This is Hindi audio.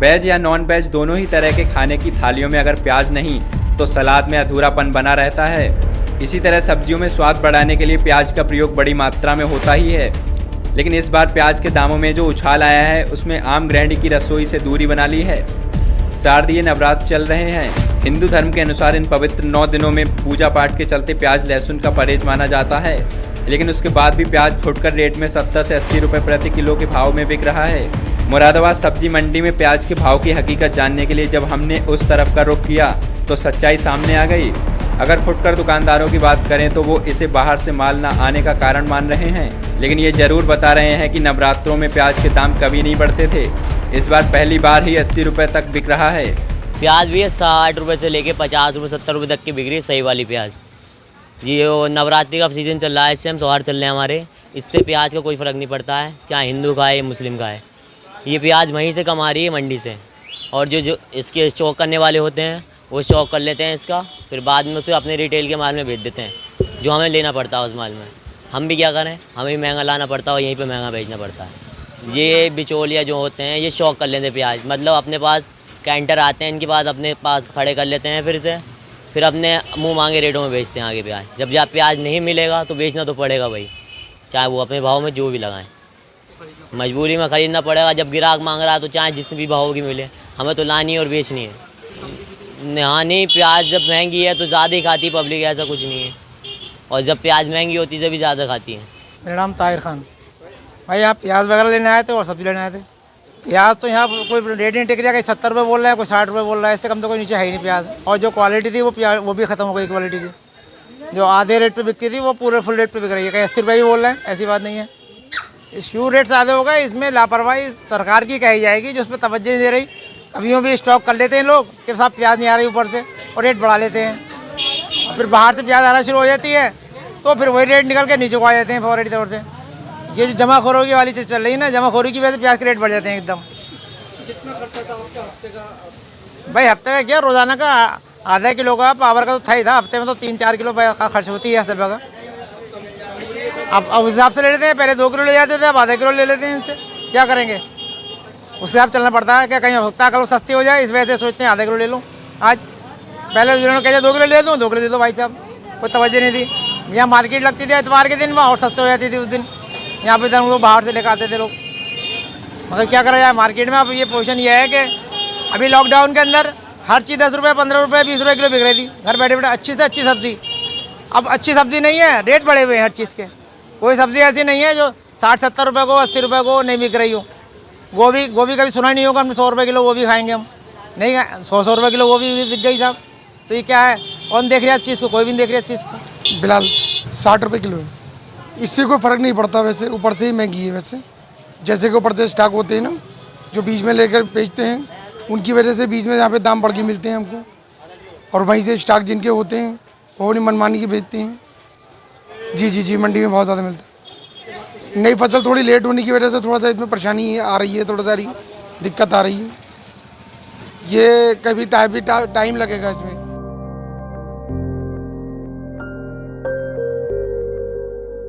वेज या नॉन वेज दोनों ही तरह के खाने की थालियों में अगर प्याज नहीं तो सलाद में अधूरापन बना रहता है। इसी तरह सब्जियों में स्वाद बढ़ाने के लिए प्याज का प्रयोग बड़ी मात्रा में होता ही है। लेकिन इस बार प्याज के दामों में जो उछाल आया है उसमें आम गृहिणी की रसोई से दूरी बना ली है। शारदीय नवरात्र चल रहे हैं। हिंदू धर्म के अनुसार इन पवित्र 9 दिनों में पूजा पाठ के चलते प्याज लहसुन का परहेज माना जाता है, लेकिन उसके बाद भी प्याज फुटकर रेट में 70 से 80 रुपये प्रति किलो के भाव में बिक रहा है। मुरादाबाद सब्जी मंडी में प्याज के भाव की हकीकत जानने के लिए जब हमने उस तरफ का रुख किया तो सच्चाई सामने आ गई। अगर फुटकर दुकानदारों की बात करें तो वो इसे बाहर से माल ना आने का कारण मान रहे हैं, लेकिन ये जरूर बता रहे हैं कि नवरात्रों में प्याज के दाम कभी नहीं बढ़ते थे। इस बार पहली बार ही 80 रुपये तक बिक रहा है। प्याज भी 60 रुपये से लेके 50 रुपये 70 रुपये तक की बिक रही है सही वाली प्याज जी। वो नवरात्रि का सीज़न चल रहा है, इस टाइम त्योहार चल रहे हैं हमारे, इससे प्याज का कोई फ़र्क नहीं पड़ता है, चाहे हिंदू का है मुस्लिम का है। ये प्याज वहीं से कमा रही है मंडी से, और जो इसके स्टॉक करने वाले होते हैं वो स्टॉक कर लेते हैं इसका, फिर बाद में उसे अपने रिटेल के माल में बेच देते हैं, जो हमें लेना पड़ता है उस माल में। हम भी क्या करें, हमें महंगा लाना पड़ता है और यहीं पे महंगा बेचना पड़ता है। ये बिचौलिया जो होते हैं ये स्टॉक कर लेते हैं प्याज, मतलब अपने पास कैंटर आते हैं इनके पास, अपने पास खड़े कर लेते हैं, फिर अपने मुँह मांगे रेटों में बेचते हैं आगे प्याज। जब प्याज नहीं मिलेगा तो बेचना तो पड़ेगा भाई, चाहे वो अपने भाव में जो भी लगाएं, मजबूरी में ख़रीदना पड़ेगा। जब ग्राहक मांग रहा है तो चाहे जिस भी भाव की मिले, हमें तो लानी है और बेचनी है। हाँ नहीं, प्याज जब महंगी है तो ज़्यादा ही खाती पब्लिक, ऐसा कुछ नहीं है, और जब प्याज महंगी होती है तभी ज़्यादा खाती है। मेरा नाम ताहिर खान। भाई यहाँ प्याज वगैरह लेने आए थे और सब्ज़ी लेने आए थे। प्याज तो यहाँ कोई रेट नहीं टिक रहा, कहीं 70 रुपये बोल रहा है, कोई 60 रुपये बोल रहा है, इससे कम तो कोई नीचे है ही नहीं प्याज। और जो क्वालिटी थी वो प्याज वो भी ख़त्म हो गई क्वालिटी की। जो आधे रेट पे बिकती थी वो पूरे फुल रेट पे बिक रही है, कहीं 80 रुपये भी बोल रहे हैं, ऐसी बात नहीं है। क्यों रेट ज़्यादा होगा, इसमें लापरवाही सरकार की कही जाएगी जो उस पर तवज्जो नहीं दे रही। कभी भी स्टॉक कर लेते हैं लोग कि साहब प्याज नहीं आ रही ऊपर से, और रेट बढ़ा लेते हैं, और फिर बाहर से प्याज आना शुरू हो जाती है तो फिर वही रेट निकल के नीचे को आ जाते हैं फौरी तौर से। ये जो जमाखोरी वाली चीज़ चल रही है ना, जमाखोरी की वजह से प्याज के रेट बढ़ जाते हैं एकदम। कितना खर्चा था आपका हफ्ते का? भाई हफ्ते का क्या, रोज़ाना का आधा किलो का पावर का तो था ही था, हफ्ते में तो 3-4 किलो का खर्च होती है सब का। अब उस हिसाब से ले लेते हैं, पहले 2 किलो ले जाते थे, अब आधा किलो ले लेते हैं। इनसे क्या करेंगे, उसके हिसाब चलना पड़ता है। क्या कहीं हो सकता है कल सस्ती हो जाए, इस वजह से सोचते हैं आधा किलो ले लूँ आज। पहले जिन्होंने कहते 2 किलो ले दूँ, 2 किलो दे दो भाई साहब, कोई तवज्जो नहीं थी। यहाँ मार्केट लगती थी इतवार के दिन, वहाँ और सस्ते हो जाती थी उस दिन। यहाँ पे इधर लोग बाहर से लेकर आते थे लोग, मगर क्या करा जाए मार्केट में। अब ये पोजीशन ये है कि अभी लॉकडाउन के अंदर हर चीज़ 10 रुपये 15 रुपये 20 रुपये किलो बिक रही थी, घर बैठे बैठे अच्छी से अच्छी सब्ज़ी। अब अच्छी सब्ज़ी नहीं है, रेट बढ़े हुए हैं हर चीज़ के। कोई सब्ज़ी ऐसी नहीं है जो 60-70 रुपये को 80 रुपये को नहीं बिक रही हो। गोभी कभी सुना नहीं होगा, हम 100 रुपये किलो वो भी खाएंगे हम, नहीं 100 रुपये किलो वो भी बिक गई साहब। तो ये क्या है, कौन देख रहा है इस चीज़ को, कोई भी नहीं देख रहा है इस चीज़ को। बिलाल 60 रुपये किलो है, इससे कोई फ़र्क नहीं पड़ता। वैसे ऊपर से ही महंगी है, वैसे जैसे कि ऊपर से स्टॉक होते हैं ना जो बीच में लेकर बेचते हैं, उनकी वजह से बीच में यहाँ पे दाम बढ़ के मिलते हैं हमको, और वहीं से स्टॉक जिनके होते हैं वो अपनी मनमानी के बेचते हैं। जी मंडी में बहुत ज़्यादा मिलता है। नई फसल थोड़ी लेट होने की वजह से थोड़ा सा इसमें परेशानी आ रही है, थोड़ा सारी दिक्कत आ रही है। ये कभी टाइम लगेगा इसमें।